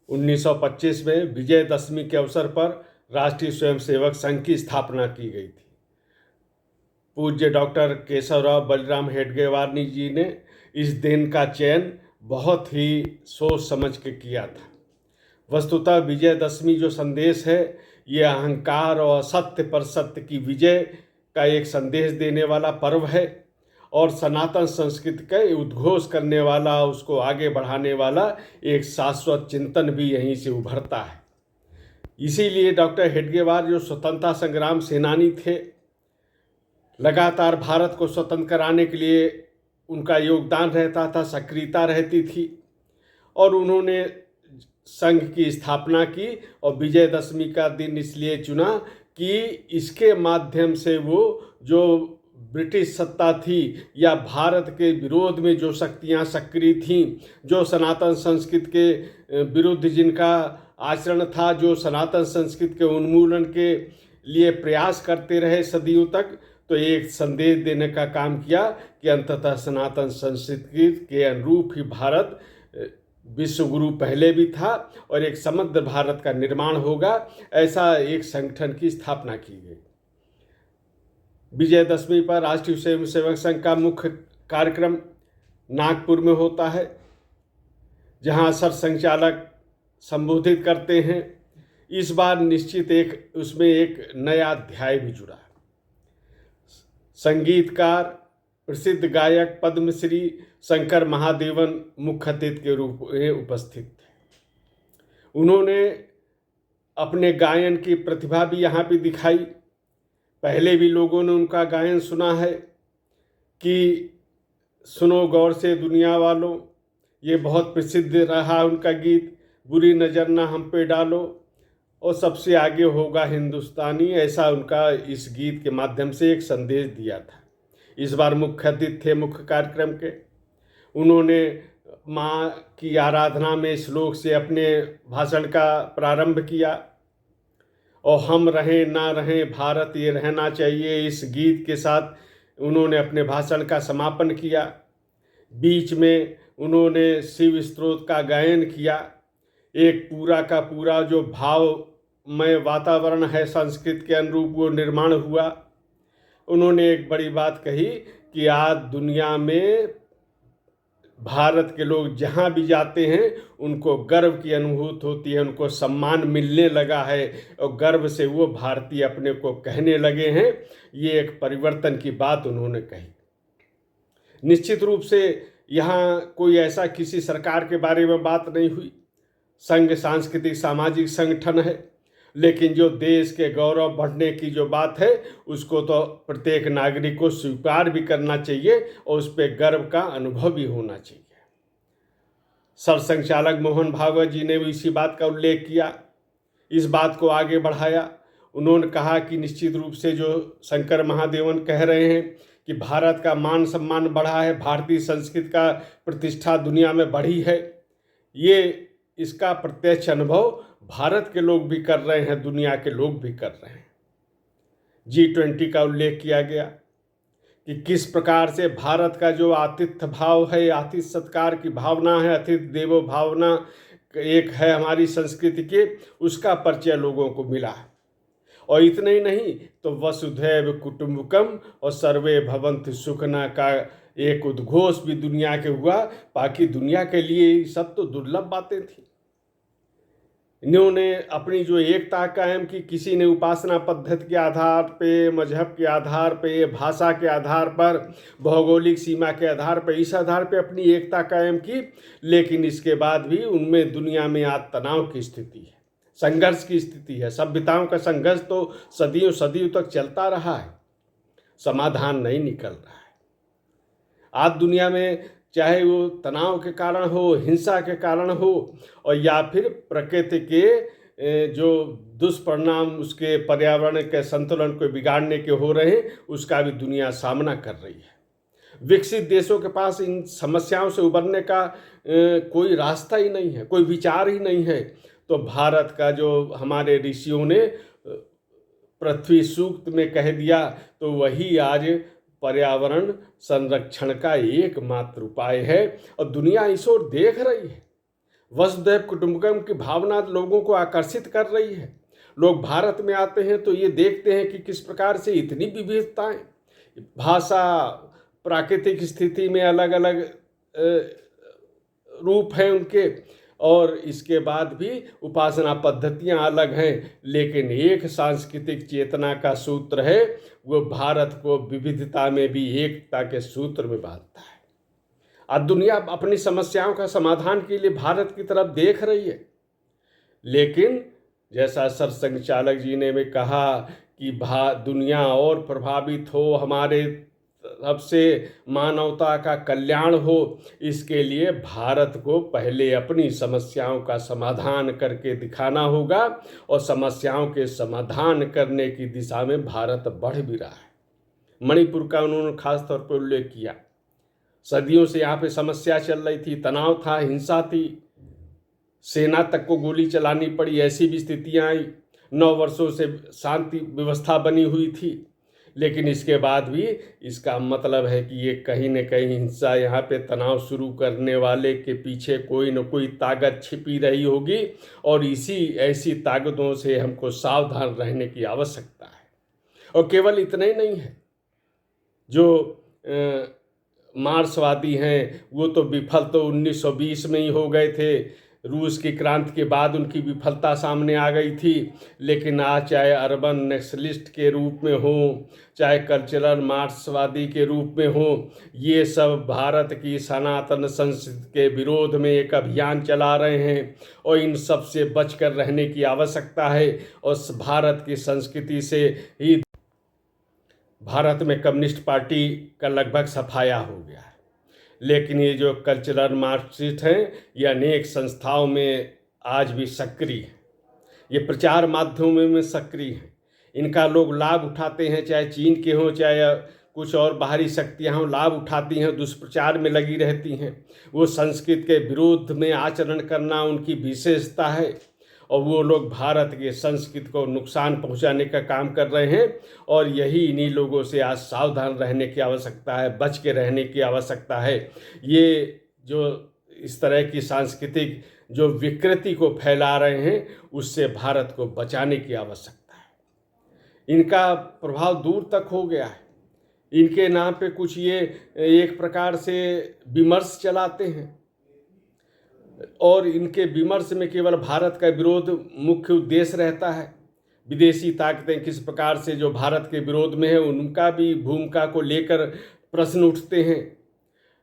1925 में विजयदशमी के अवसर पर राष्ट्रीय स्वयंसेवक संघ की स्थापना की गई थी। पूज्य डॉक्टर केशवराव बलराम हेडगेवार जी ने इस दिन का चयन बहुत ही सोच समझ के किया था। वस्तुतः विजयदशमी जो संदेश है, ये अहंकार और असत्य पर सत्य की विजय का एक संदेश देने वाला पर्व है और सनातन संस्कृति का उद्घोष करने वाला, उसको आगे बढ़ाने वाला एक शाश्वत चिंतन भी यहीं से उभरता है। इसीलिए डॉक्टर हेडगेवार जो स्वतंत्रता संग्राम सेनानी थे, लगातार भारत को स्वतंत्र कराने के लिए उनका योगदान रहता था, सक्रियता रहती थी और उन्होंने संघ की स्थापना की और विजयदशमी का दिन इसलिए चुना कि इसके माध्यम से वो जो ब्रिटिश सत्ता थी या भारत के विरोध में जो शक्तियां सक्रिय थीं, जो सनातन संस्कृति के विरुद्ध जिनका आचरण था, जो सनातन संस्कृति के उन्मूलन के लिए प्रयास करते रहे सदियों तक, तो एक संदेश देने का काम किया कि अंततः सनातन संस्कृति के अनुरूप ही भारत विश्व गुरु पहले भी था और एक समृद्ध भारत का निर्माण होगा। ऐसा एक संगठन की स्थापना की गई। विजयदशमी पर राष्ट्रीय स्वयंसेवक संघ का मुख्य कार्यक्रम नागपुर में होता है, जहां सरसंघचालक संबोधित करते हैं। इस बार निश्चित उसमें एक नया अध्याय भी जुड़ा। संगीतकार प्रसिद्ध गायक पद्मश्री शंकर महादेवन मुख्य अतिथि के रूप में उपस्थित थे। उन्होंने अपने गायन की प्रतिभा भी यहाँ पे दिखाई। पहले भी लोगों ने उनका गायन सुना है कि सुनो गौर से दुनिया वालों, ये बहुत प्रसिद्ध रहा उनका गीत। बुरी नज़र ना हम पे डालो और सबसे आगे होगा हिंदुस्तानी, ऐसा उनका इस गीत के माध्यम से एक संदेश दिया था। इस बार मुख्य अतिथि थे मुख्य कार्यक्रम के। उन्होंने माँ की आराधना में श्लोक से अपने भाषण का प्रारंभ किया और हम रहें ना रहें भारत ये रहना चाहिए, इस गीत के साथ उन्होंने अपने भाषण का समापन किया। बीच में उन्होंने शिव स्तोत्र का गायन किया। एक पूरा का पूरा जो भावमय वातावरण है संस्कृत के अनुरूप वो निर्माण हुआ। उन्होंने एक बड़ी बात कही कि आज दुनिया में भारत के लोग जहाँ भी जाते हैं उनको गर्व की अनुभूति होती है, उनको सम्मान मिलने लगा है और गर्व से वो भारतीय अपने को कहने लगे हैं। ये एक परिवर्तन की बात उन्होंने कही। निश्चित रूप से यहाँ कोई ऐसा किसी सरकार के बारे में बात नहीं हुई। संघ सांस्कृतिक सामाजिक संगठन है, लेकिन जो देश के गौरव बढ़ने की जो बात है उसको तो प्रत्येक नागरिक को स्वीकार भी करना चाहिए और उस पर गर्व का अनुभव भी होना चाहिए। सरसंघचालक मोहन भागवत जी ने भी इसी बात का उल्लेख किया, इस बात को आगे बढ़ाया। उन्होंने कहा कि निश्चित रूप से जो शंकर महादेवन कह रहे हैं कि भारत का मान सम्मान बढ़ा है, भारतीय संस्कृति का प्रतिष्ठा दुनिया में बढ़ी है, ये इसका प्रत्यक्ष अनुभव भारत के लोग भी कर रहे हैं, दुनिया के लोग भी कर रहे हैं। G20 का उल्लेख किया गया कि किस प्रकार से भारत का जो आतिथ्य भाव है, आतिथ्य सत्कार की भावना है, अतिथि देवो भावना एक है हमारी संस्कृति के, उसका परिचय लोगों को मिला है। और इतना ही नहीं तो वसुधैव कुटुंबकम और सर्वे भवन्तु सुखना का एक उद्घोष भी दुनिया के हुआ। बाकी दुनिया के लिए सब तो दुर्लभ बातें थी। इन्होंने अपनी जो एकता कायम की, किसी ने उपासना पद्धति के आधार पे, मजहब के आधार पे, भाषा के आधार पर, भौगोलिक सीमा के आधार पर, इस आधार पे अपनी एकता कायम की, लेकिन इसके बाद भी उनमें दुनिया में आज तनाव की स्थिति है, संघर्ष की स्थिति है। सभ्यताओं का संघर्ष तो सदियों सदियों तक चलता रहा है, समाधान नहीं निकल रहा है। आज दुनिया में चाहे वो तनाव के कारण हो, हिंसा के कारण हो और या फिर प्रकृति के जो दुष्परिणाम उसके पर्यावरण के संतुलन को बिगाड़ने के हो रहे हैं, उसका भी दुनिया सामना कर रही है। विकसित देशों के पास इन समस्याओं से उबरने का कोई रास्ता ही नहीं है, कोई विचार ही नहीं है। तो भारत का जो हमारे ऋषियों ने पृथ्वी सूक्त में कह दिया, तो वही आज पर्यावरण संरक्षण का एकमात्र उपाय है और दुनिया इस ओर देख रही है। वसुधैव कुटुंबकम की भावना लोगों को आकर्षित कर रही है। लोग भारत में आते हैं तो ये देखते हैं कि किस प्रकार से इतनी विविधताएं, भाषा, प्राकृतिक स्थिति में अलग अलग रूप हैं उनके, और इसके बाद भी उपासना पद्धतियां अलग हैं, लेकिन एक सांस्कृतिक चेतना का सूत्र है, वो भारत को विविधता में भी एकता के सूत्र में बांधता है। आज दुनिया अपनी समस्याओं का समाधान के लिए भारत की तरफ देख रही है, लेकिन जैसा सरसंघ चालक जी ने भी कहा कि दुनिया और प्रभावित हो, हमारे तरफ से मानवता का कल्याण हो, इसके लिए भारत को पहले अपनी समस्याओं का समाधान करके दिखाना होगा, और समस्याओं के समाधान करने की दिशा में भारत बढ़ भी रहा है। मणिपुर का उन्होंने खास तौर पर उल्लेख किया। सदियों से यहाँ पे समस्या चल रही थी, तनाव था, हिंसा थी, सेना तक को गोली चलानी पड़ी, ऐसी भी स्थितियाँ आई। 9 वर्षों से शांति व्यवस्था बनी हुई थी, लेकिन इसके बाद भी इसका मतलब है कि ये कहीं न कहीं हिंसा, यहाँ पे तनाव शुरू करने वाले के पीछे कोई न कोई ताकत छिपी रही होगी, और ऐसी ताकतों से हमको सावधान रहने की आवश्यकता है। और केवल इतना ही नहीं है, जो मार्क्सवादी हैं वो तो विफल तो 1920 में ही हो गए थे, रूस की क्रांति के बाद उनकी विफलता सामने आ गई थी, लेकिन आज चाहे अर्बन नेशनलिस्ट के रूप में हो, चाहे कल्चरल मार्क्सवादी के रूप में हो, ये सब भारत की सनातन संस्कृति के विरोध में एक अभियान चला रहे हैं, और इन सब से बचकर रहने की आवश्यकता है। और भारत की संस्कृति से ही भारत में कम्युनिस्ट पार्टी का लगभग सफाया हो गया है, लेकिन ये जो कल्चरल मार्क्सिस्ट हैं, ये अनेक संस्थाओं में आज भी सक्रिय हैं, ये प्रचार माध्यमों में सक्रिय हैं, इनका लोग लाभ उठाते हैं, चाहे चीन के हों चाहे कुछ और बाहरी शक्तियाँ हों, लाभ उठाती हैं, दुष्प्रचार में लगी रहती हैं। वो संस्कृत के विरोध में आचरण करना उनकी विशेषता है, और वो लोग भारत के संस्कृति को नुकसान पहुंचाने का काम कर रहे हैं, और यही इन्हीं लोगों से आज सावधान रहने की आवश्यकता है, बच के रहने की आवश्यकता है। ये जो इस तरह की सांस्कृतिक जो विकृति को फैला रहे हैं, उससे भारत को बचाने की आवश्यकता है। इनका प्रभाव दूर तक हो गया है, इनके नाम पे कुछ ये एक प्रकार से विमर्श चलाते हैं, और इनके विमर्श में केवल भारत का विरोध मुख्य उद्देश्य रहता है। विदेशी ताकतें किस प्रकार से जो भारत के विरोध में है, उनका भी भूमिका को लेकर प्रश्न उठते हैं,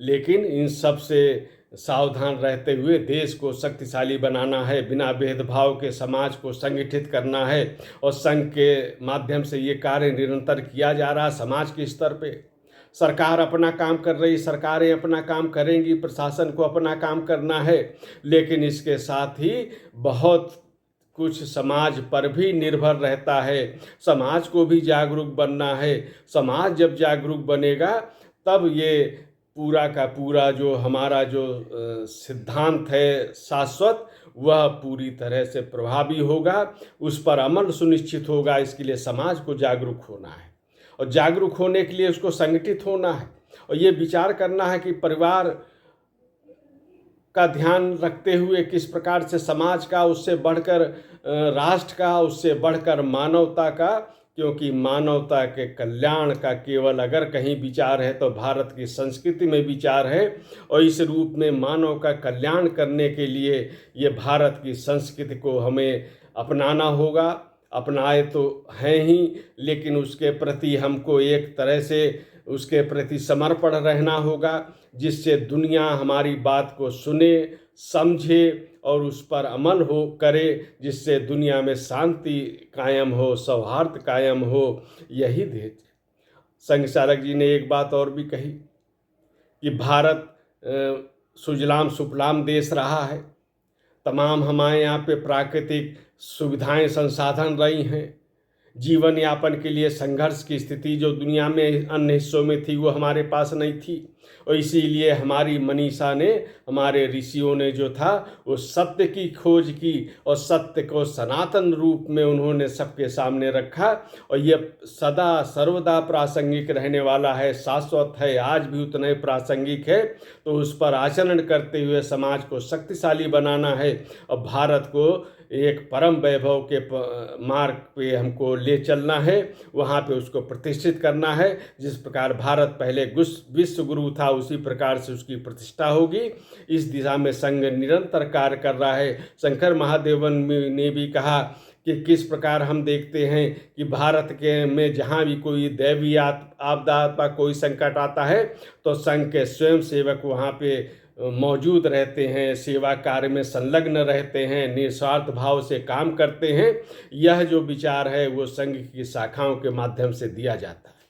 लेकिन इन सब से सावधान रहते हुए देश को शक्तिशाली बनाना है, बिना भेदभाव के समाज को संगठित करना है, और संघ के माध्यम से ये कार्य निरंतर किया जा रहा है। समाज के स्तर पे सरकार अपना काम कर रही, सरकारें अपना काम करेंगी, प्रशासन को अपना काम करना है, लेकिन इसके साथ ही बहुत कुछ समाज पर भी निर्भर रहता है। समाज को भी जागरूक बनना है। समाज जब जागरूक बनेगा, तब ये पूरा का पूरा जो हमारा जो सिद्धांत है शाश्वत, वह पूरी तरह से प्रभावी होगा, उस पर अमल सुनिश्चित होगा। इसके लिए समाज को जागरूक होना है, और जागरूक होने के लिए उसको संगठित होना है, और ये विचार करना है कि परिवार का ध्यान रखते हुए किस प्रकार से समाज का, उससे बढ़कर राष्ट्र का, उससे बढ़कर मानवता का, क्योंकि मानवता के कल्याण का केवल अगर कहीं विचार है तो भारत की संस्कृति में विचार है, और इस रूप में मानव का कल्याण करने के लिए ये भारत की संस्कृति को हमें अपनाना होगा। अपनाए तो हैं ही, लेकिन उसके प्रति हमको एक तरह से उसके प्रति समर्पण रहना होगा, जिससे दुनिया हमारी बात को सुने, समझे और उस पर अमल हो करे, जिससे दुनिया में शांति कायम हो, सौहार्द कायम हो। यही देश। संघ चालक जी ने एक बात और भी कही कि भारत सुजलाम सुफलाम देश रहा है, तमाम हमारे यहाँ पे प्राकृतिक सुविधाएं संसाधन रही हैं, जीवन यापन के लिए संघर्ष की स्थिति जो दुनिया में अन्य हिस्सों में थी वो हमारे पास नहीं थी, और इसीलिए हमारी मनीषा ने, हमारे ऋषियों ने जो था वो सत्य की खोज की और सत्य को सनातन रूप में उन्होंने सबके सामने रखा और ये सदा सर्वदा प्रासंगिक रहने वाला है, शाश्वत है, आज भी उतना ही प्रासंगिक है। तो उस पर आचरण करते हुए समाज को शक्तिशाली बनाना है और भारत को एक परम वैभव के मार्ग पे हमको ले चलना है, वहाँ पे उसको प्रतिष्ठित करना है। जिस प्रकार भारत पहले विश्व गुरु था उसी प्रकार से उसकी प्रतिष्ठा होगी। इस दिशा में संघ निरंतर कार्य कर रहा है। शंकर महादेवन ने भी कहा कि किस प्रकार हम देखते हैं कि भारत के में जहाँ भी कोई दैवीय आपदा अथवा कोई संकट आता है तो संघ के स्वयं सेवक वहाँ पे मौजूद रहते हैं, सेवा कार्य में संलग्न रहते हैं, निस्वार्थ भाव से काम करते हैं। यह जो विचार है वो संघ की शाखाओं के माध्यम से दिया जाता है।